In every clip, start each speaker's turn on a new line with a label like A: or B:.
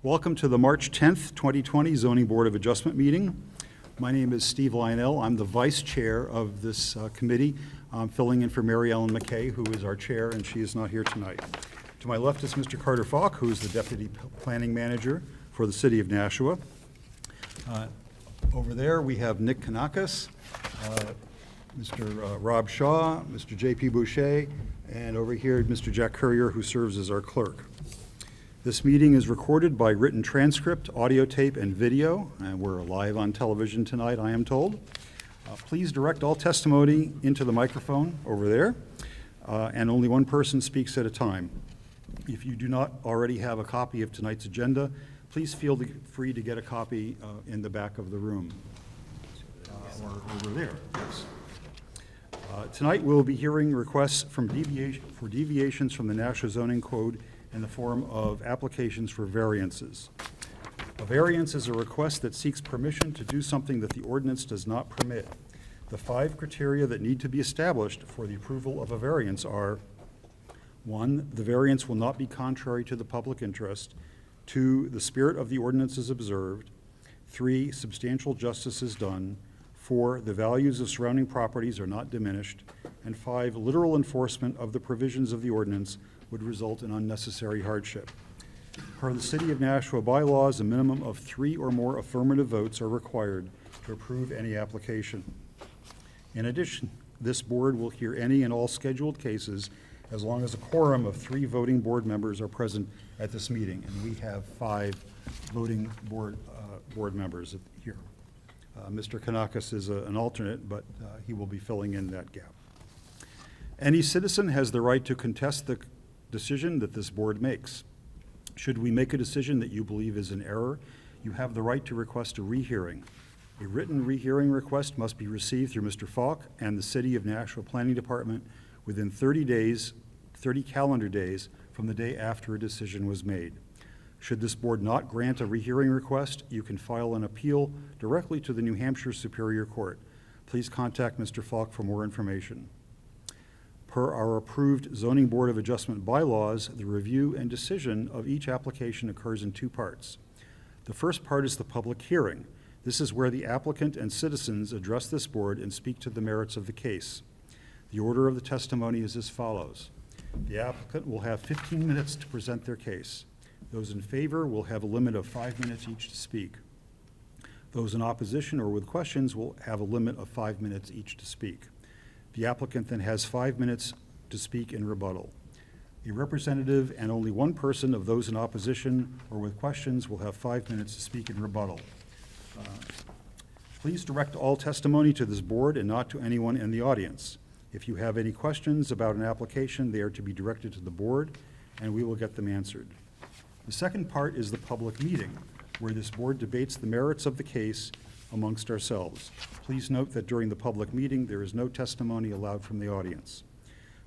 A: Welcome to the March 10th, 2020 Zoning Board of Adjustment meeting. My name is Steve Lionel. I'm the vice chair of this committee. I'm filling in for Mary Ellen McKay, who is our chair, and she is not here tonight. To my left is Mr. Carter Falk, who is the deputy planning manager for the city of Nashua. Over there, we have Nick Kanakis, Mr. Rob Shaw, Mr. J.P. Boucher, and over here, Mr. Jack Courier, who serves as our clerk. This meeting is recorded by written transcript, audio tape, and video, and we're live on television tonight, I am told. Please direct all testimony into the microphone over there, and only one person speaks at a time. If you do not already have a copy of tonight's agenda, please feel free to get a copy in the back of the room, or over there, yes. Tonight we'll be hearing requests for deviations from the Nashua Zoning Code in the form of applications for variances. A variance is a request that seeks permission to do something that the ordinance does not permit. The 5 criteria that need to be established for the approval of a variance are: 1, the variance will not be contrary to the public interest; 2, the spirit of the ordinance is observed; 3, substantial justice is done; 4, the values of surrounding properties are not diminished; and 5, literal enforcement of the provisions of the ordinance would result in unnecessary hardship. Per the City of Nashua bylaws, a minimum of 3 or more affirmative votes are required to approve any application. In addition, this board will hear any and all scheduled cases as long as a quorum of 3 voting board members are present at this meeting, and we have 5 voting board members here. Mr. Kanakis is an alternate, but he will be filling in that gap. Any citizen has the right to contest the decision that this board makes. Should we make a decision that you believe is an error, you have the right to request a rehearing. A written rehearing request must be received through Mr. Falk and the City of Nashua Planning Department within 30 calendar days from the day after a decision was made. Should this board not grant a rehearing request, you can file an appeal directly to the New Hampshire Superior Court. Please contact Mr. Falk for more information. Per our approved Zoning Board of Adjustment bylaws, the review and decision of each application occurs in 2 parts. The first part is the public hearing. This is where the applicant and citizens address this board and speak to the merits of the case. The order of the testimony is as follows. The applicant will have 15 minutes to present their case. Those in favor will have a limit of 5 minutes each to speak. Those in opposition or with questions will have a limit of 5 minutes each to speak. The applicant then has 5 minutes to speak in rebuttal. A representative and only one person of those in opposition or with questions will have 5 minutes to speak in rebuttal. Please direct all testimony to this board and not to anyone in the audience. If you have any questions about an application, they are to be directed to the board, and we will get them answered. The second part is the public meeting, where this board debates the merits of the case amongst ourselves. Please note that during the public meeting, there is no testimony allowed from the audience.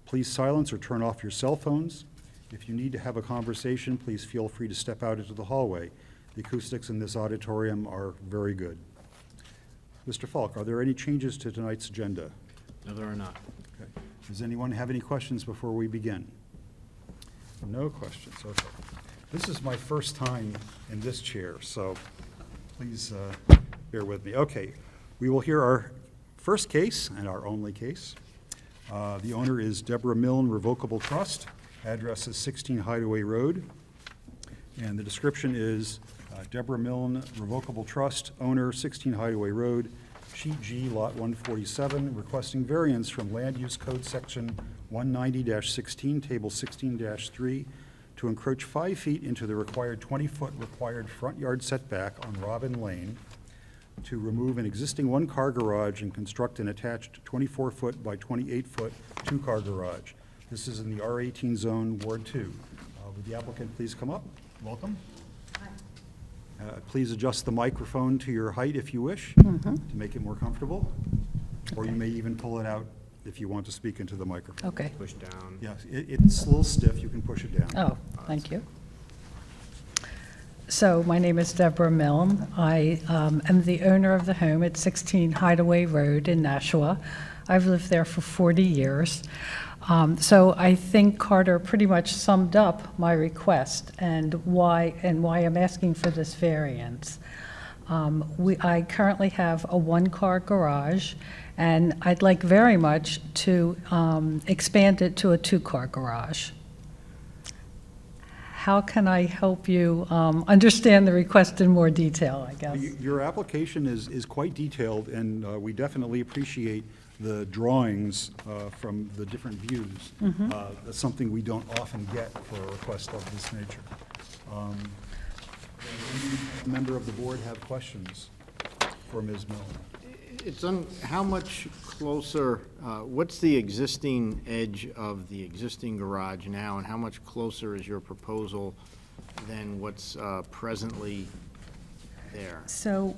A: Please silence or turn off your cell phones. If you need to have a conversation, please feel free to step out into the hallway. The acoustics in this auditorium are very good. Mr. Falk, are there any changes to tonight's agenda?
B: No, there are not.
A: Okay. Does anyone have any questions before we begin? No questions, okay. This is my first time in this chair, so please bear with me. Okay, we will hear our first case and our only case. The owner is Deborah Milne Revocable Trust. Address is 16 Hideaway Road. And the description is Deborah Milne Revocable Trust, owner 16 Hideaway Road, Sheet G, Lot 147, requesting variance from Land Use Code Section 190-16, Table 16-3, to encroach 5 feet into the required 20-foot required front yard setback on Robin Lane, to remove an existing 1-car garage and construct an attached 24-foot by 28-foot 2-car garage. This is in the R18 zone, Ward 2. Would the applicant please come up? Welcome. Please adjust the microphone to your height if you wish to make it more comfortable, or you may even pull it out if you want to speak into the microphone.
C: Okay.
B: Push down.
A: Yes, it's a little stiff. You can push it down.
C: Oh, thank you. So my name is Deborah Milne. I am the owner of the home at 16 Hideaway Road in Nashua. I've lived there for 40 years. So I think Carter pretty much summed up my request and why I'm asking for this variance. I currently have a one-car garage, and I'd like very much to expand it to a two-car garage. How can I help you understand the request in more detail, I guess?
A: Your application is quite detailed, and we definitely appreciate the drawings from the different views. That's something we don't often get for a request of this nature. Does any member of the board have questions for Ms. Milne?
B: How much closer, what's the existing edge of the existing garage now, and how much closer is your proposal than what's presently there?
C: So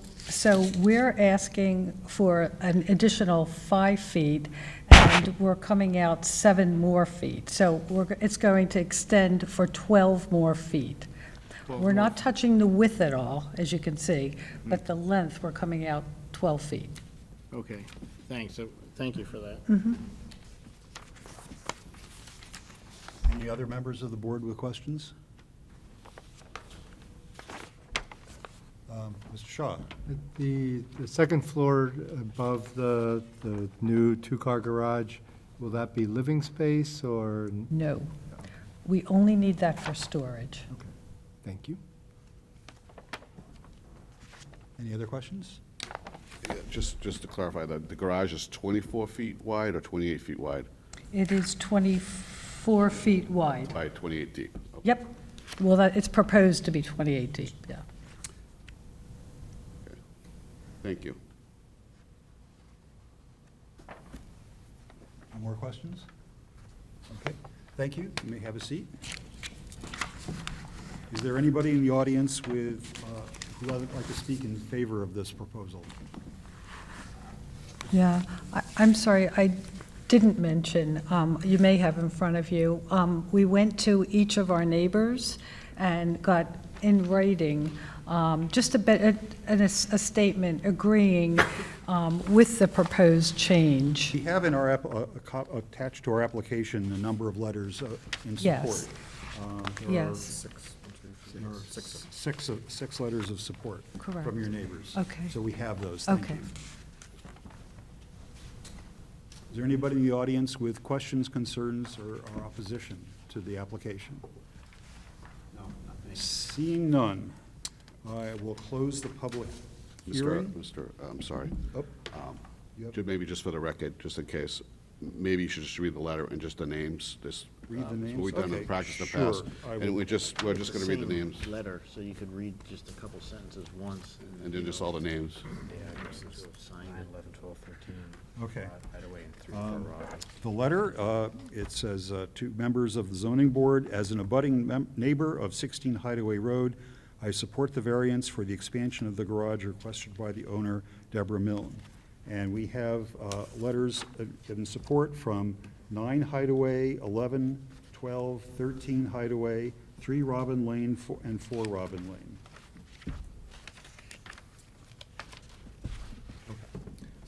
C: we're asking for an additional 5 feet, and we're coming out 7 more feet. So it's going to extend for 12 more feet. We're not touching the width at all, as you can see, but the length, we're coming out 12 feet.
B: Okay, thanks. So, thank you for that.
A: Any other members of the board with questions? Mr. Shaw?
D: The second floor above the new two-car garage, will that be living space or?
C: No. We only need that for storage.
D: Okay, thank you.
A: Any other questions?
E: Yeah, just to clarify, the garage is 24 feet wide or 28 feet wide?
C: It is 24 feet wide.
E: By 28 deep? Okay.
C: Yep. Well, it's proposed to be 28 deep, yeah.
E: Thank you.
A: No more questions? Okay, thank you. You may have a seat. Is there anybody in the audience with, who would like to speak in favor of this proposal?
C: Yeah, I'm sorry, I didn't mention, you may have in front of you, we went to each of our neighbors and got in writing just a statement agreeing with the proposed change.
A: We have in our, attached to our application, a number of letters in support.
C: Yes.
A: There are
C: Yes.
A: There are six letters of support
C: Correct.
A: from your neighbors.
C: Okay.
A: So we have those, thank
C: Okay.
A: you. Is there anybody in the audience with questions, concerns, or opposition to the application?
B: No, nothing.
A: Seeing none, I will close the public hearing.
E: I'm sorry.
A: Oh, Yep.
E: Maybe just for the record, just in case, maybe you should just read the letter and just the names.
A: Read the names?
E: What we've done in
A: Okay,
E: practice in the
A: sure,
E: past.
A: I
E: And
A: will.
E: we're just going to read the
B: Same
E: names
B: letter, so you could read just a couple sentences once.
E: and then just all the names.
B: Sign it.
F: 11, 12, 13.
A: Okay.
F: Hideaway and 3
A: The letter, it says, to members of the zoning board, as an abutting neighbor of 16 Hideaway Road, I support the variance for the expansion of the garage requested by the owner, Deborah Milne. And we have letters in support from 9 Hideaway, 11, 12, 13 Hideaway, 3 Robin Lane, and 4 Robin Lane. Okay.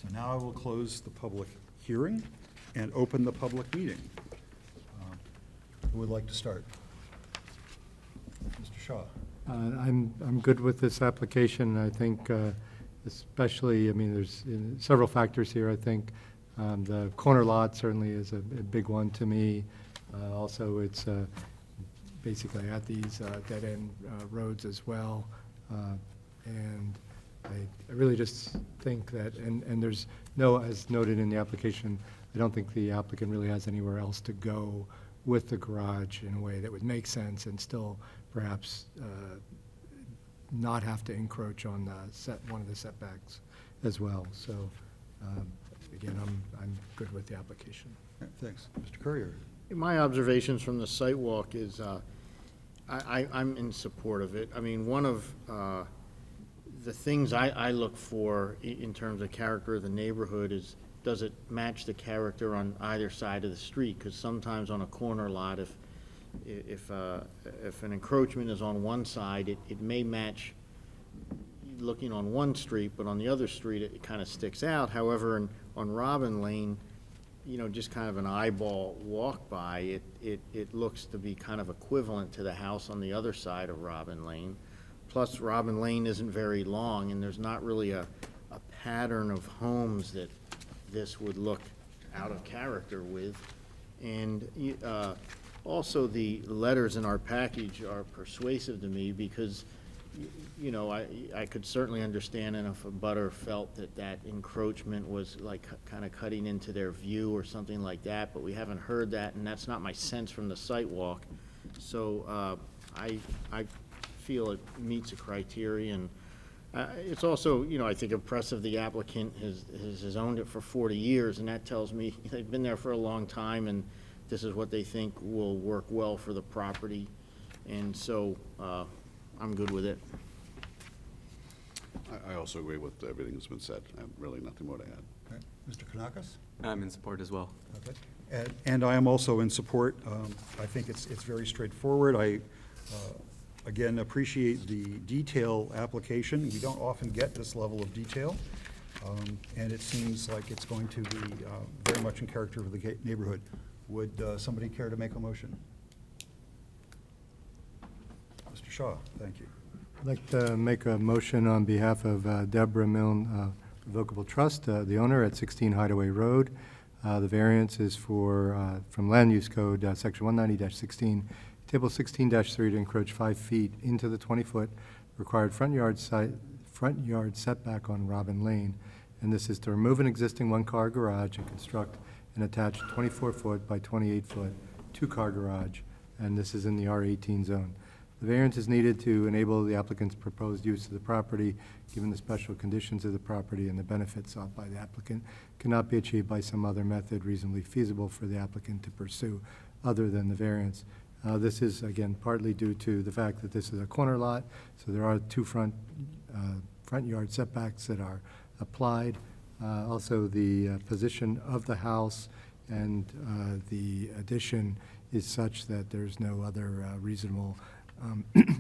A: So now I will close the public hearing and open the public meeting. Who would like to start? Mr. Shaw?
D: I'm good with this application. I think especially, I mean, there's several factors here. I think the corner lot certainly is a big one to me. Also, it's basically at these dead-end roads as well. And I really just think that, and there's no, as noted in the application, I don't think the applicant really has anywhere else to go with the garage in a way that would make sense and still perhaps not have to encroach on one of the setbacks as well. So again, I'm good with the application.
A: Thanks. Mr. Courier?
B: My observations from the site walk is, I'm in support of it. I mean, one of the things I look for in terms of character of the neighborhood is, does it match the character on either side of the street? Because sometimes on a corner lot, if an encroachment is on one side, it may match looking on one street, but on the other street, it kind of sticks out. However, on Robin Lane, just kind of an eyeball walk by, it looks to be kind of equivalent to the house on the other side of Robin Lane. Plus, Robin Lane isn't very long, and there's not really a pattern of homes that this would look out of character with. And also, the letters in our package are persuasive to me because, I could certainly understand if a butter felt that encroachment was like kind of cutting into their view or something like that, but we haven't heard that, and that's not my sense from the site walk. So I feel it meets a criterion. It's also, I think impressive the applicant has owned it for 40 years, and that tells me they've been there for a long time, and this is what they think will work well for the property. And so I'm good with it.
E: I also agree with everything that's been said. I have really nothing more to add.
A: Okay. Mr. Kanakas?
F: I'm in support as well.
A: Okay. And I am also in support. I think it's very straightforward. I, again, appreciate the detail application. We don't often get this level of detail, and it seems like it's going to be very much in character of the neighborhood. Would somebody care to make a motion? Mr. Shaw, thank you.
D: I'd like to make a motion on behalf of Deborah Milne Revocable Trust, the owner at 16 Hideaway Road. The variance is from Land Use Code, Section 190-16, Table 16-3, to encroach 5 feet into the 20-foot required front yard setback on Robin Lane. And this is to remove an existing one-car garage and construct an attached 24-foot by 28-foot two-car garage, and this is in the R18 zone. The variance is needed to enable the applicant's proposed use of the property, given the special conditions of the property and the benefits sought by the applicant cannot be achieved by some other method reasonably feasible for the applicant to pursue other than the variance. This is, again, partly due to the fact that this is a corner lot, so there are two front yard setbacks that are applied. Also, the position of the house and the addition is such that there's no other reasonable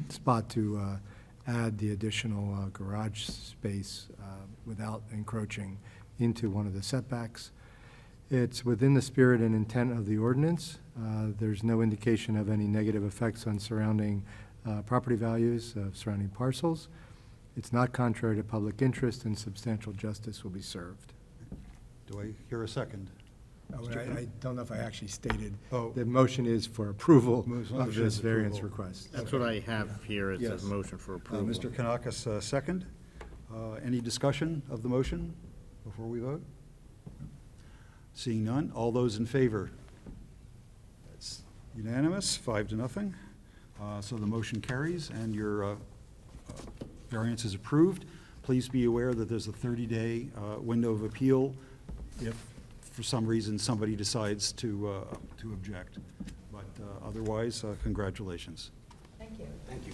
D: spot to add the additional garage space without encroaching into one of the setbacks. It's within the spirit and intent of the ordinance. There's no indication of any negative effects on surrounding property values of surrounding parcels. It's not contrary to public interest, and substantial justice will be served.
A: Do I hear a second?
D: I don't know if I actually stated.
A: Oh.
D: The motion is for approval
A: Motion
D: of this
A: is
D: variance
A: approval.
D: request.
B: That's what I have here. It
A: Yes.
B: says motion for approval.
A: Mr. Kanakas, second. Any discussion of the motion before we vote? Seeing none, all those in favor? That's unanimous, 5-0. So the motion carries, and your variance is approved. Please be aware that there's a 30-day window of appeal if, for some reason, somebody decides to object. But otherwise, congratulations.
C: Thank you.
A: Thank you.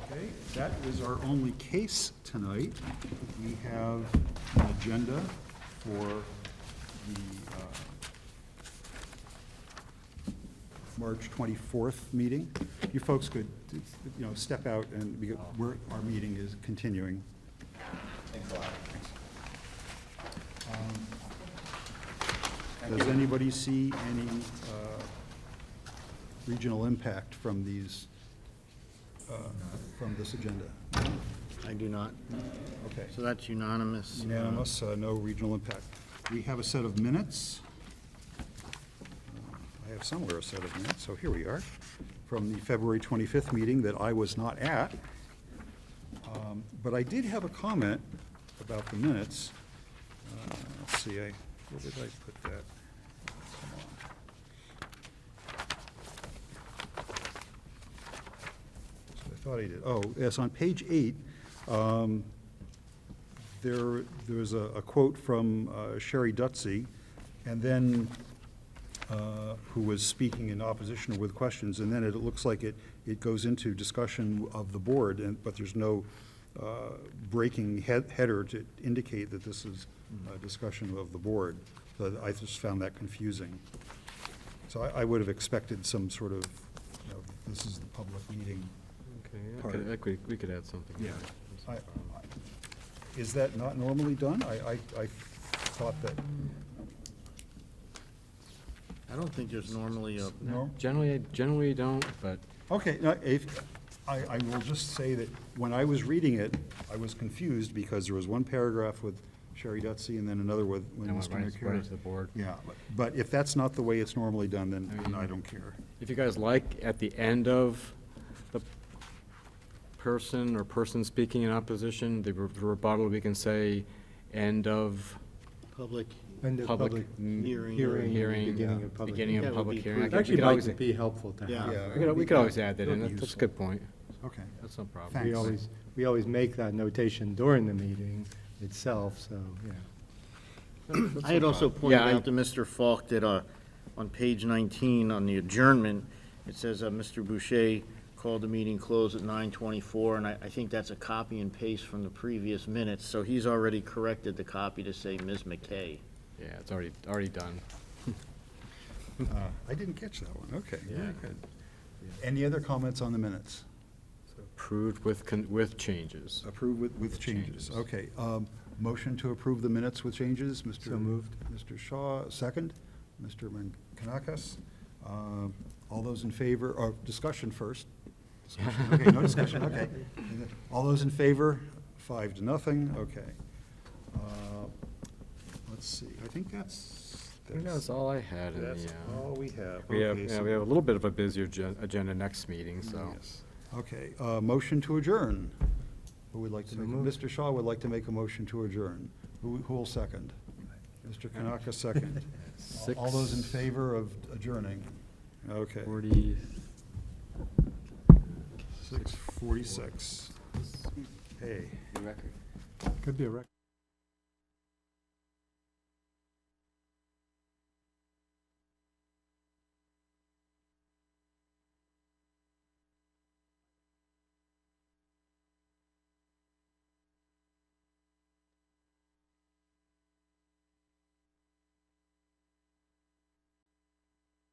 A: Okay, that is our only case tonight. We have an agenda for the March 24th meeting. You folks could, step out, and our meeting is continuing. Thanks a lot. Does anybody see any regional impact from these, from this agenda?
B: I do not.
A: Okay.
B: So that's unanimous.
A: Unanimous, no regional impact. We have a set of minutes. I have somewhere a set of minutes, so here we are, from the February 25th meeting that I was not at. But I did have a comment about the minutes. Let's see, where did I put that? Come on. So I thought I did. Oh, yes, on page 8, there was a quote from Sherry Dutsey, and then who was speaking in opposition or with questions, and then it looks like it goes into discussion of the board, but there's no breaking header to indicate that this is a discussion of the board. So I just found that confusing. So I would have expected some sort of, this is the public meeting.
F: Okay,
A: Part.
F: we could add something.
A: Yeah. Is that not normally done? I thought that,
B: I don't think there's normally a,
A: no?
F: Generally you don't, but
A: Okay, no, I will just say that when I was reading it, I was confused because there was one paragraph with Sherry Dutsey and then another with
F: I went
A: Mr.
F: right
A: McCure.
F: into the board.
A: Yeah, but if that's not the way it's normally done, then I don't care.
F: If you guys like, at the end of the person or person speaking in opposition, the rebuttal, we can say, end of
B: public,
D: End of
F: public
B: hearing.
F: hearing,
D: beginning of public.
F: beginning
B: That
F: of
B: would
F: public
B: be
F: hearing.
B: prudent.
F: We
D: Actually,
F: could
D: might
F: always,
D: be helpful to
B: Yeah.
D: have.
F: we could always add that in.
A: It'll be
F: That's a
A: useful.
F: good point.
A: Okay.
F: That's no problem.
A: Thanks.
D: We always make that notation during the meeting itself, so, yeah.
B: I had also pointed
F: Yeah,
B: out to Mr. Falk that on page 19, on the adjournment, it says Mr. Boucher called the meeting closed at 9:24, and I think that's a copy and paste from the previous minutes, so he's already corrected the copy to say Ms. McKay.
F: Yeah, it's already done.
A: I didn't catch that one. Okay, very
F: Yeah.
A: good. Any other comments on the minutes?
F: Approved with changes.
A: Approved with changes.
F: changes.
A: Okay. Motion to approve the minutes with changes, Mr.
D: So moved.
A: Mr. Shaw, second. Mr. Kanakas. All those in favor, or discussion first? Discussion. Okay, no discussion, okay. All those in favor, 5-0, okay. Let's see, I think that's.
F: I think that's all I had in the,
A: That's all we have.
F: we have,
A: Okay,
F: yeah,
A: so-
F: we have a little bit of a busier agenda next meeting, so.
A: Yes. Okay, motion to adjourn. Who would like to
D: So
A: make,
D: moved.
A: Mr. Shaw would like to make a motion to adjourn. Who will second? Mr. Kanaka, second. All those in favor of adjourning? Okay.
F: 40.
A: 6:46. Hey.
D: Could be a record.